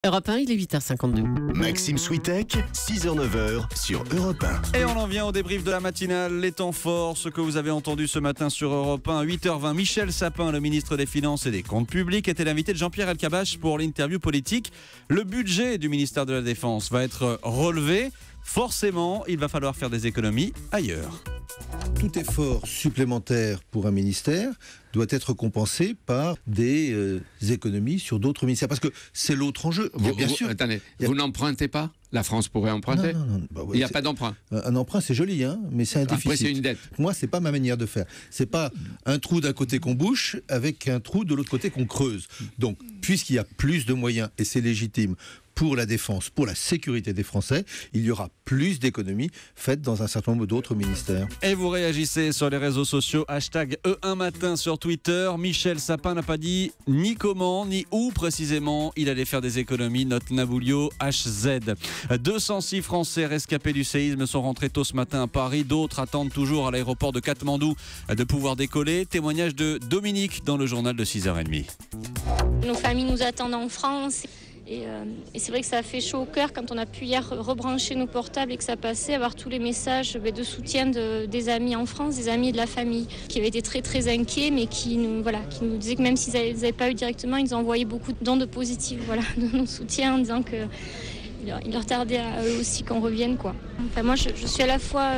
Europe 1, il est 8h52. Maxime Switek, 6h-9h sur Europe 1. Et on en vient au débrief de la matinale, les temps forts, ce que vous avez entendu ce matin sur Europe 1, 8h20. Michel Sapin, le ministre des Finances et des Comptes Publics, était l'invité de Jean-Pierre Elkabbach pour l'interview politique. Le budget du ministère de la Défense va être relevé. Forcément, il va falloir faire des économies ailleurs. Tout effort supplémentaire pour un ministère doit être compensé par des économies sur d'autres ministères. Parce que c'est l'autre enjeu. Bien sûr. Attendez, vous n'empruntez pas ? La France pourrait emprunter ? Non. Il n'y a pas d'emprunt. Un emprunt, c'est joli, hein, mais c'est un déficit. Après, c'est une dette. Moi, c'est pas ma manière de faire. C'est pas un trou d'un côté qu'on bouche avec un trou de l'autre côté qu'on creuse. Donc, puisqu'il y a plus de moyens, et c'est légitime, pour la défense, pour la sécurité des Français, il y aura plus d'économies faites dans un certain nombre d'autres ministères. Et vous réagissez sur les réseaux sociaux, hashtag E1matin sur Twitter. Michel Sapin n'a pas dit ni comment, ni où précisément il allait faire des économies, note Naboulio HZ. 206 Français rescapés du séisme sont rentrés tôt ce matin à Paris. D'autres attendent toujours à l'aéroport de Katmandou de pouvoir décoller. Témoignage de Dominique dans le journal de 6h30. Nos familles nous attendent en France. Et c'est vrai que ça a fait chaud au cœur quand on a pu hier rebrancher nos portables et que ça passait, avoir tous les messages de soutien des amis en France, des amis de la famille, qui avaient été très très inquiets, mais qui nous disaient que même s'ils n'avaient pas eu directement, ils nous envoyaient beaucoup d'ondes positives, de nos soutiens, en disant que il leur tardait à eux aussi qu'on revienne, quoi. Enfin, moi, je suis à la fois...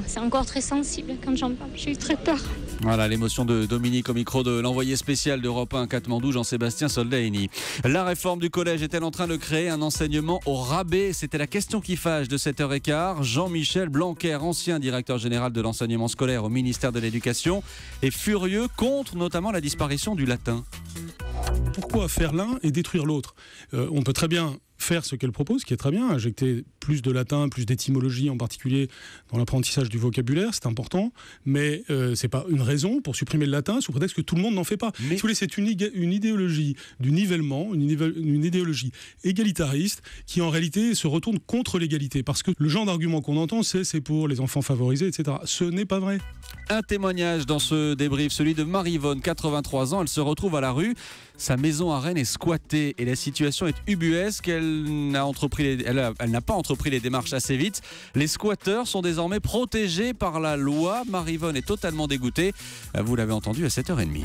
c'est encore très sensible quand j'en parle. J'ai eu très peur. Voilà l'émotion de Dominique au micro de l'envoyé spécial d'Europe 1 Katmandou, Jean-Sébastien Soldaini. La réforme du collège est-elle en train de créer un enseignement au rabais ? C'était la question qui fâche de 7h15. Jean-Michel Blanquer, ancien directeur général de l'enseignement scolaire au ministère de l'Éducation, est furieux contre notamment la disparition du latin. Pourquoi faire l'un et détruire l'autre ? On peut très bien faire ce qu'elle propose, qui est très bien, injecter plus de latin, plus d'étymologie en particulier dans l'apprentissage du vocabulaire, c'est important, mais c'est pas une raison pour supprimer le latin sous prétexte que tout le monde n'en fait pas. Mais... Si vous voulez, c'est une idéologie du nivellement, une idéologie égalitariste qui en réalité se retourne contre l'égalité, parce que le genre d'argument qu'on entend, c'est pour les enfants favorisés, etc. Ce n'est pas vrai. Un témoignage dans ce débrief, celui de Marie-Yvonne, 83 ans, elle se retrouve à la rue. Sa maison à Rennes est squattée et la situation est ubuesque. Elle n'a pas entrepris les démarches assez vite. Les squatteurs sont désormais protégés par la loi. Marie-Yvonne est totalement dégoûtée. Vous l'avez entendu à 7h30.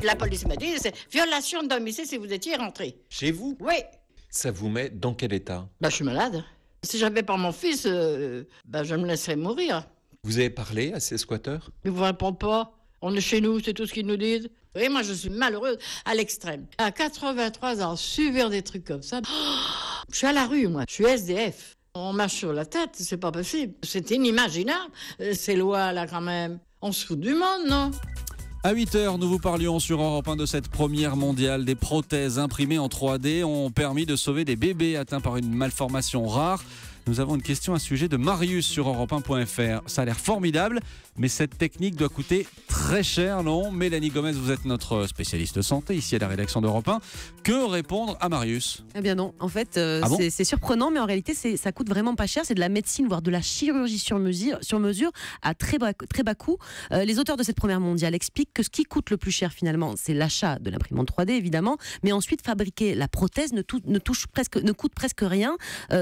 La police m'a dit, c'est violation de domicile si vous étiez rentré. Chez vous ? Oui. Ça vous met dans quel état ? Je suis malade. Si j'avais pas mon fils, je me laisserais mourir. Vous avez parlé à ces squatteurs ? Ils vous répondent pas. On est chez nous, c'est tout ce qu'ils nous disent. Oui, moi je suis malheureuse à l'extrême. À 83 ans, subir des trucs comme ça. Je suis à la rue, moi. Je suis SDF. On marche sur la tête, c'est pas possible. C'est inimaginable, ces lois-là quand même. On se fout du monde, non ? À 8h, nous vous parlions sur Europe 1 de cette première mondiale. Des prothèses imprimées en 3D ont permis de sauver des bébés atteints par une malformation rare. Nous avons une question à ce sujet de Marius sur europe1.fr. Ça a l'air formidable, mais cette technique doit coûter très cher, non ? Mélanie Gomez, vous êtes notre spécialiste santé ici à la rédaction d'Europe 1. Que répondre à Marius ? Eh bien non, en fait, bon c'est surprenant, mais en réalité, ça coûte vraiment pas cher. C'est de la médecine, voire de la chirurgie sur mesure à très bas coût. Les auteurs de cette première mondiale expliquent que ce qui coûte le plus cher finalement, c'est l'achat de l'imprimante 3D évidemment, mais ensuite fabriquer la prothèse ne coûte presque rien.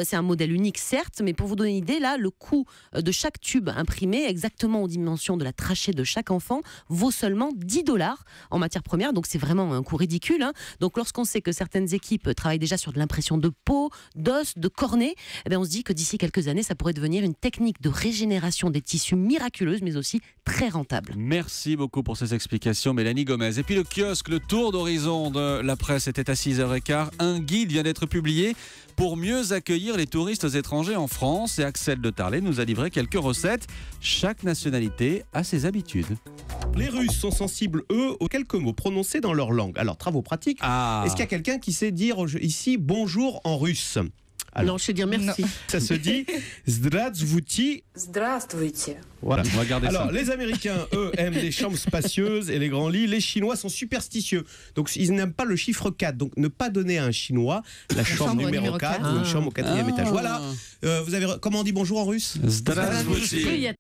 C'est un modèle unique, certes, mais pour vous donner une idée, là, le coût de chaque tube imprimé, exactement aux dimensions de la trachée de chaque enfant, vaut seulement 10$ en matière première. Donc c'est vraiment un coût ridicule. Donc lorsqu'on sait que certaines équipes travaillent déjà sur de l'impression de peau, d'os, de cornée, on se dit que d'ici quelques années, ça pourrait devenir une technique de régénération des tissus miraculeuse, mais aussi très rentable. Merci beaucoup pour ces explications, Mélanie Gomez. Et puis le kiosque, le tour d'horizon de la presse était à 6h15. Un guide vient d'être publié pour mieux accueillir les touristes étrangers en France. Et Axel de Tarlet nous a livré quelques recettes. Chaque nationalité a ses habitudes. Les Russes sont sensibles, eux, aux quelques mots prononcés dans leur langue. Alors, travaux pratiques. Est-ce qu'il y a quelqu'un qui sait dire ici bonjour en russe ? Alors, je sais dire merci. Non. Ça se dit Здравствуйте. Здравствуйте. Voilà. On va garder Alors, ça. les Américains, eux, aiment les chambres spacieuses et les grands lits. Les Chinois sont superstitieux. Donc, ils n'aiment pas le chiffre 4. Donc, ne pas donner à un Chinois la chambre numéro 4 ou une chambre au 4e étage. Voilà. Vous avez... Comment on dit bonjour en russe ? Здравствуйте.